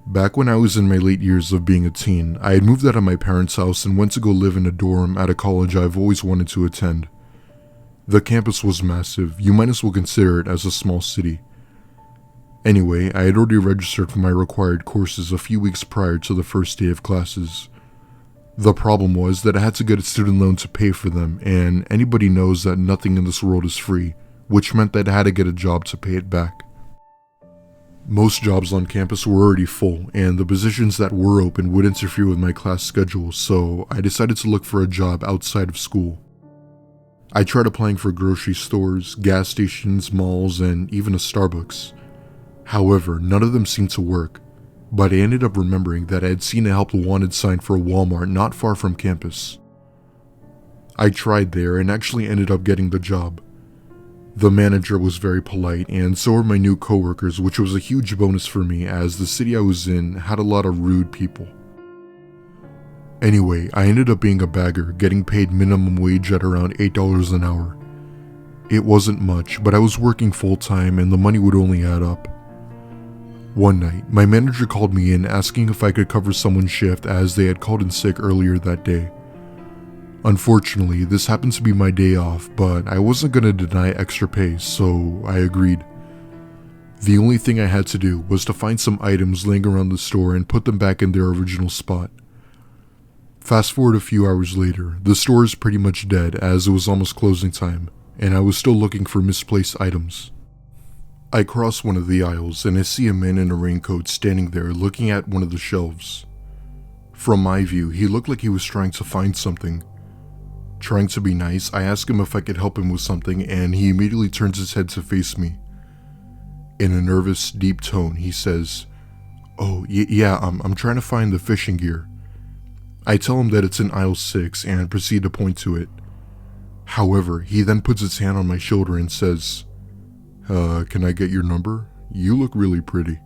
Back when I was in my late years of being a teen, I had moved out of my parents' house and went to go live in a dorm at a college I've always wanted to attend. The campus was massive, you might as well consider it as a small city. Anyway, I had already registered for my required courses a few weeks prior to the first day of classes. The problem was that I had to get a student loan to pay for them, and anybody knows that nothing in this world is free, which meant that I had to get a job to pay it back. Most jobs on campus were already full, and the positions that were open would interfere with my class schedule, so I decided to look for a job outside of school. I tried applying for grocery stores, gas stations, malls, and even a Starbucks. However, none of them seemed to work, but I ended up remembering that I had seen a help wanted sign for a Walmart not far from campus. I tried there and actually ended up getting the job. The manager was very polite, and so were my new coworkers, which was a huge bonus for me as the city I was in had a lot of rude people. Anyway, I ended up being a bagger, getting paid minimum wage at around $8 an hour. It wasn't much, but I was working full-time and the money would only add up. One night, my manager called me in asking if I could cover someone's shift as they had called in sick earlier that day. Unfortunately, this happened to be my day off, but I wasn't going to deny extra pay, so I agreed. The only thing I had to do was to find some items laying around the store and put them back in their original spot. Fast forward a few hours later, the store is pretty much dead as it was almost closing time, and I was still looking for misplaced items. I cross one of the aisles and I see a man in a raincoat standing there looking at one of the shelves. From my view, he looked like he was trying to find something. Trying to be nice, I ask him if I could help him with something, and he immediately turns his head to face me. In a nervous, deep tone, he says, "Oh, yeah, I'm trying to find the fishing gear." I tell him that it's in aisle 6 and proceed to point to it. However, he then puts his hand on my shoulder and says, "Can I get your number? You look really pretty."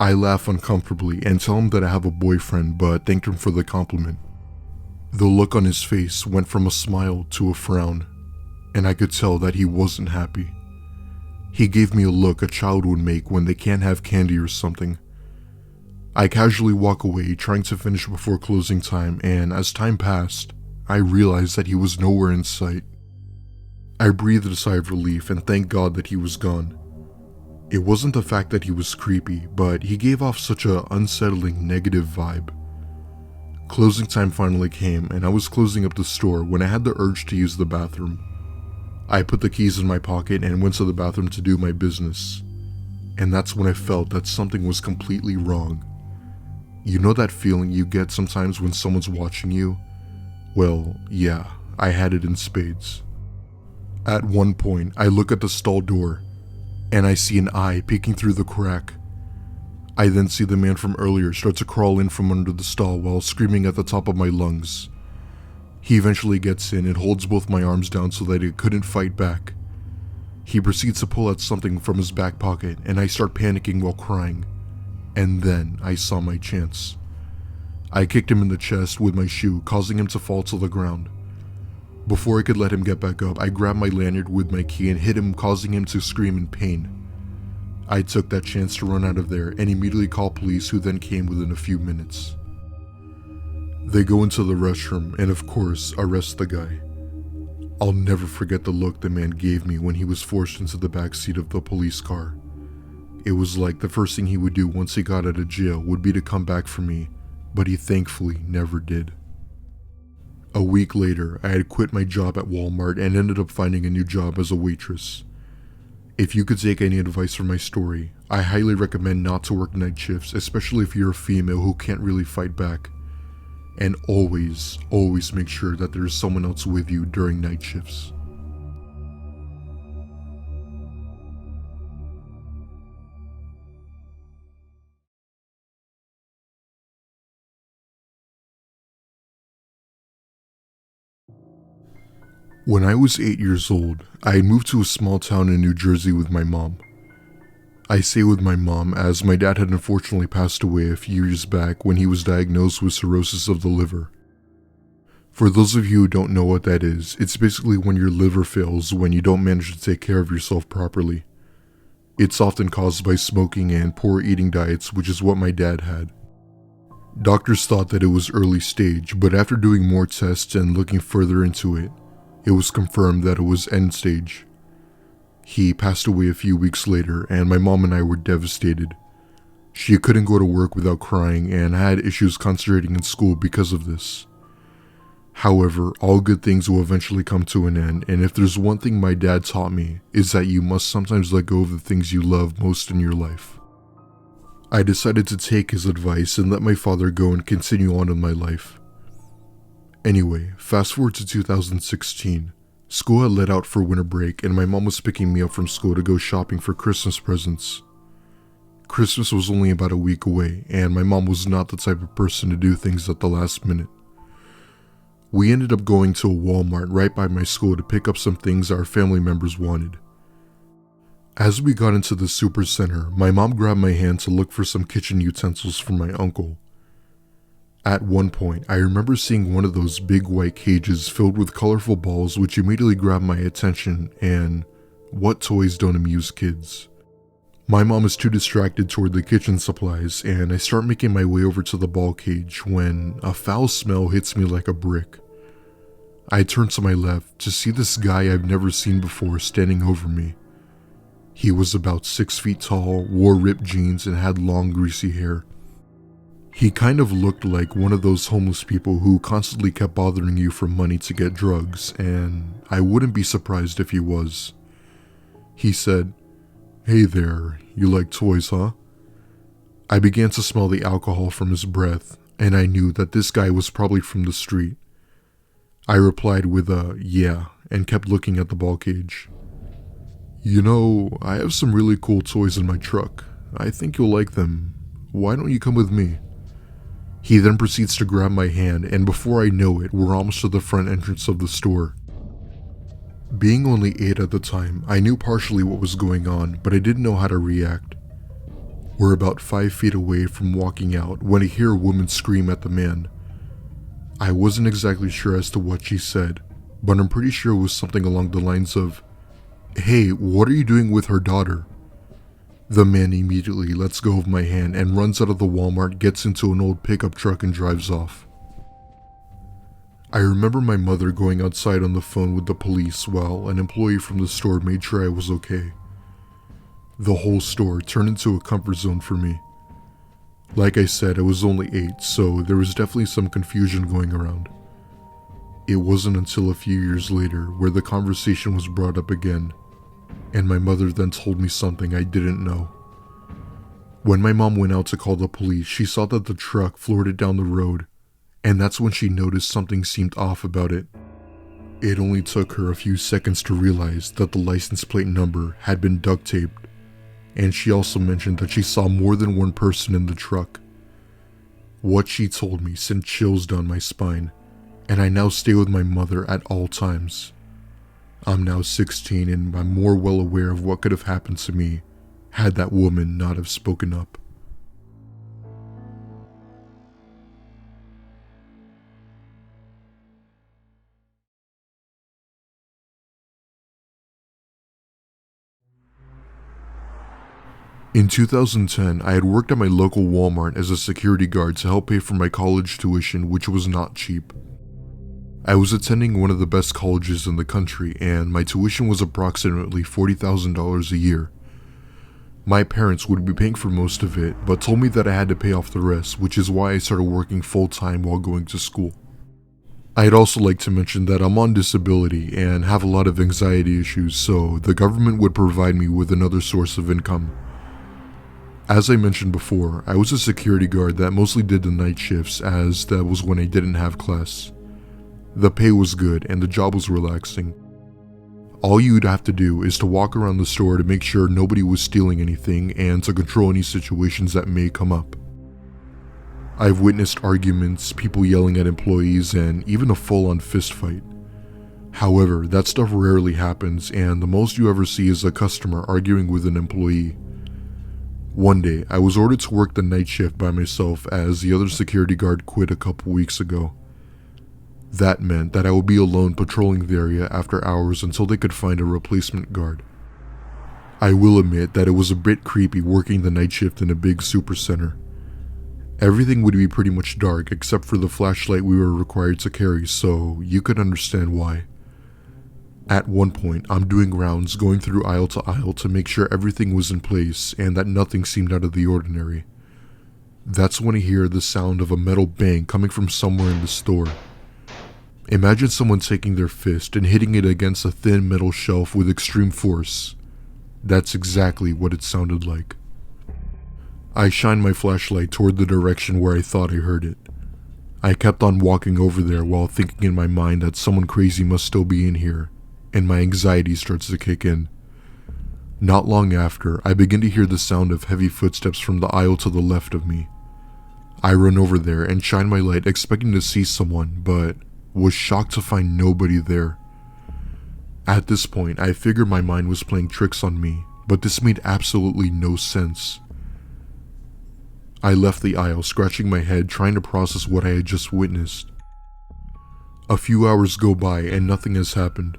I laugh uncomfortably and tell him that I have a boyfriend, but thanked him for the compliment. The look on his face went from a smile to a frown, and I could tell that he wasn't happy. He gave me a look a child would make when they can't have candy or something. I casually walk away, trying to finish before closing time, and as time passed, I realized that he was nowhere in sight. I breathed a sigh of relief and thanked God that he was gone. It wasn't the fact that he was creepy, but he gave off such a unsettling negative vibe. Closing time finally came, and I was closing up the store when I had the urge to use the bathroom. I put the keys in my pocket and went to the bathroom to do my business. And that's when I felt that something was completely wrong. You know that feeling you get sometimes when someone's watching you? Well, yeah, I had it in spades. At one point, I look at the stall door, and I see an eye peeking through the crack. I then see the man from earlier start to crawl in from under the stall while screaming at the top of my lungs. He eventually gets in and holds both my arms down so that I couldn't fight back. He proceeds to pull out something from his back pocket, and I start panicking while crying. And then I saw my chance. I kicked him in the chest with my shoe, causing him to fall to the ground. Before I could let him get back up, I grabbed my lanyard with my key and hit him, causing him to scream in pain. I took that chance to run out of there and immediately called police, who then came within a few minutes. They go into the restroom and of course arrest the guy. I'll never forget the look the man gave me when he was forced into the back seat of the police car. It was like the first thing he would do once he got out of jail would be to come back for me, but he thankfully never did. A week later, I had quit my job at Walmart and ended up finding a new job as a waitress. If you could take any advice from my story, I highly recommend not to work night shifts, especially if you're a female who can't really fight back. And always make sure that there is someone else with you during night shifts. When I was 8 years old, I had moved to a small town in New Jersey with my mom. I say with my mom as my dad had unfortunately passed away a few years back when he was diagnosed with cirrhosis of the liver. For those of you who don't know what that is, it's basically when your liver fails when you don't manage to take care of yourself properly. It's often caused by smoking and poor eating diets, which is what my dad had. Doctors thought that it was early stage, but after doing more tests and looking further into it, it was confirmed that it was end stage. He passed away a few weeks later, and my mom and I were devastated. She couldn't go to work without crying and had issues concentrating in school because of this. However, all good things will eventually come to an end, and if there's one thing my dad taught me, is that you must sometimes let go of the things you love most in your life. I decided to take his advice and let my father go and continue on in my life. Anyway, fast forward to 2016. School had let out for winter break and my mom was picking me up from school to go shopping for Christmas presents. Christmas was only about a week away, and my mom was not the type of person to do things at the last minute. We ended up going to a Walmart right by my school to pick up some things our family members wanted. As we got into the super center, my mom grabbed my hand to look for some kitchen utensils for my uncle. At one point, I remember seeing one of those big white cages filled with colorful balls, which immediately grabbed my attention, and what toys don't amuse kids? My mom is too distracted toward the kitchen supplies, and I start making my way over to the ball cage when a foul smell hits me like a brick. I turn to my left to see this guy I've never seen before standing over me. He was about 6 feet tall, wore ripped jeans, and had long greasy hair. He kind of looked like one of those homeless people who constantly kept bothering you for money to get drugs, and I wouldn't be surprised if he was. He said, "Hey there, you like toys, huh?" I began to smell the alcohol from his breath, and I knew that this guy was probably from the street. I replied with a "yeah" and kept looking at the ball cage. "You know, I have some really cool toys in my truck. I think you'll like them. Why don't you come with me?" He then proceeds to grab my hand, and before I know it, we're almost to the front entrance of the store. Being only 8 at the time, I knew partially what was going on, but I didn't know how to react. We're about 5 feet away from walking out when I hear a woman scream at the man. I wasn't exactly sure as to what she said, but I'm pretty sure it was something along the lines of, "Hey, what are you doing with her daughter?" The man immediately lets go of my hand and runs out of the Walmart, gets into an old pickup truck and drives off. I remember my mother going outside on the phone with the police while an employee from the store made sure I was okay. The whole store turned into a comfort zone for me. Like I said, I was only 8, so there was definitely some confusion going around. It wasn't until a few years later where the conversation was brought up again, and my mother then told me something I didn't know. When my mom went out to call the police, she saw that the truck floored it down the road, and that's when she noticed something seemed off about it. It only took her a few seconds to realize that the license plate number had been duct taped, and she also mentioned that she saw more than one person in the truck. What she told me sent chills down my spine, and I now stay with my mother at all times. I'm now 16 and I'm more well aware of what could have happened to me had that woman not have spoken up. In 2010, I had worked at my local Walmart as a security guard to help pay for my college tuition, which was not cheap. I was attending one of the best colleges in the country, and my tuition was approximately $40,000 a year. My parents would be paying for most of it, but told me that I had to pay off the rest, which is why I started working full-time while going to school. I'd also like to mention that I'm on disability and have a lot of anxiety issues, so the government would provide me with another source of income. As I mentioned before, I was a security guard that mostly did the night shifts, as that was when I didn't have class. The pay was good and the job was relaxing. All you'd have to do is to walk around the store to make sure nobody was stealing anything and to control any situations that may come up. I've witnessed arguments, people yelling at employees, and even a full-on fist fight. However, that stuff rarely happens, and the most you ever see is a customer arguing with an employee. One day, I was ordered to work the night shift by myself as the other security guard quit a couple weeks ago. That meant that I would be alone patrolling the area after hours until they could find a replacement guard. I will admit that it was a bit creepy working the night shift in a big supercenter. Everything would be pretty much dark except for the flashlight we were required to carry, so you could understand why. At one point, I'm doing rounds going through aisle to aisle to make sure everything was in place and that nothing seemed out of the ordinary. That's when I hear the sound of a metal bang coming from somewhere in the store. Imagine someone taking their fist and hitting it against a thin metal shelf with extreme force. That's exactly what it sounded like. I shined my flashlight toward the direction where I thought I heard it. I kept on walking over there while thinking in my mind that someone crazy must still be in here, and my anxiety starts to kick in. Not long after, I begin to hear the sound of heavy footsteps from the aisle to the left of me. I run over there and shine my light expecting to see someone, but was shocked to find nobody there. At this point, I figured my mind was playing tricks on me, but this made absolutely no sense. I left the aisle, scratching my head, trying to process what I had just witnessed. A few hours go by and nothing has happened.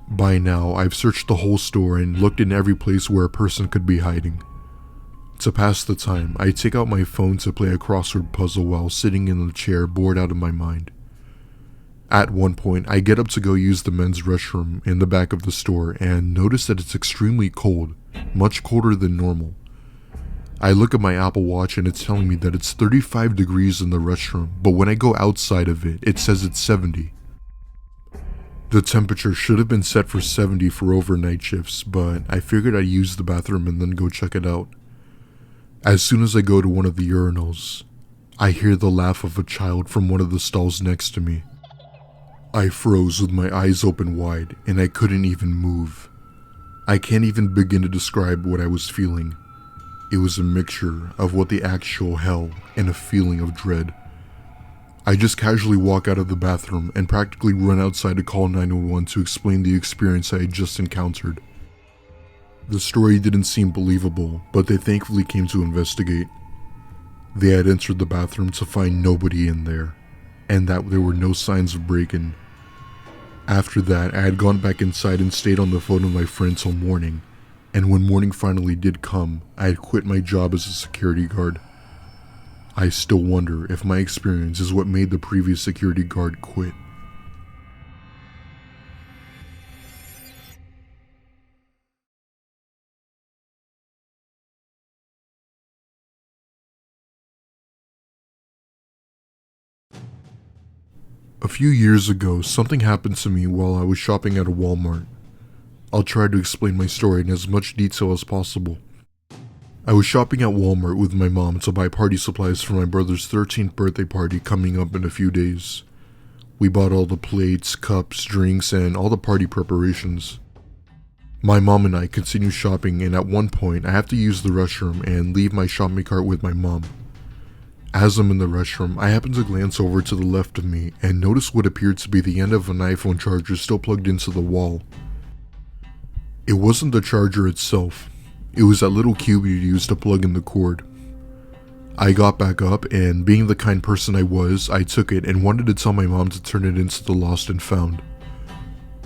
By now, I've searched the whole store and looked in every place where a person could be hiding. To pass the time, I take out my phone to play a crossword puzzle while sitting in the chair, bored out of my mind. At one point, I get up to go use the men's restroom in the back of the store and notice that it's extremely cold, much colder than normal. I look at my Apple Watch and it's telling me that it's 35 degrees in the restroom, but when I go outside of it, it says it's 70. The temperature should have been set for 70 for overnight shifts, but I figured I'd use the bathroom and then go check it out. As soon as I go to one of the urinals, I hear the laugh of a child from one of the stalls next to me. I froze with my eyes open wide and I couldn't even move. I can't even begin to describe what I was feeling. It was a mixture of what the actual hell and a feeling of dread. I just casually walk out of the bathroom and practically run outside to call 911 to explain the experience I had just encountered. The story didn't seem believable, but they thankfully came to investigate. They had entered the bathroom to find nobody in there, and that there were no signs of break-in. After that, I had gone back inside and stayed on the phone with my friend till morning, and when morning finally did come, I had quit my job as a security guard. I still wonder if my experience is what made the previous security guard quit. A few years ago, something happened to me while I was shopping at a Walmart. I'll try to explain my story in as much detail as possible. I was shopping at Walmart with my mom to buy party supplies for my brother's 13th birthday party coming up in a few days. We bought all the plates, cups, drinks, and all the party preparations. My mom and I continue shopping, and at one point I have to use the restroom and leave my shopping cart with my mom. As I'm in the restroom, I happen to glance over to the left of me and notice what appeared to be the end of an iPhone charger still plugged into the wall. It wasn't the charger itself. It was that little cube you use to plug in the cord. I got back up, and being the kind person I was, I took it and wanted to tell my mom to turn it into the lost and found.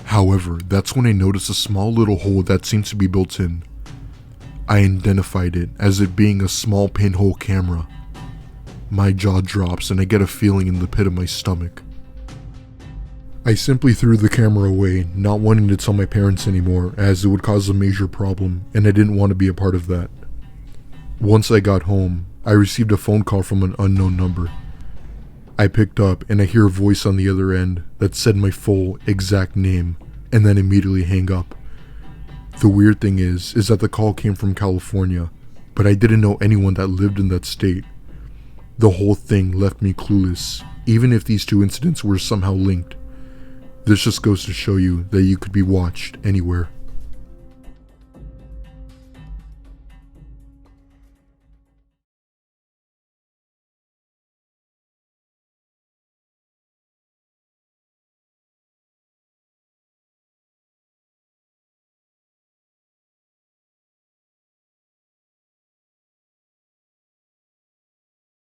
However, that's when I noticed a small little hole that seemed to be built in. I identified it as it being a small pinhole camera. My jaw drops and I get a feeling in the pit of my stomach. I simply threw the camera away, not wanting to tell my parents anymore as it would cause a major problem and I didn't want to be a part of that. Once I got home, I received a phone call from an unknown number. I picked up and I hear a voice on the other end that said my full, exact name and then immediately hang up. The weird thing is that the call came from California, but I didn't know anyone that lived in that state. The whole thing left me clueless, even if these two incidents were somehow linked. This just goes to show you that you could be watched anywhere.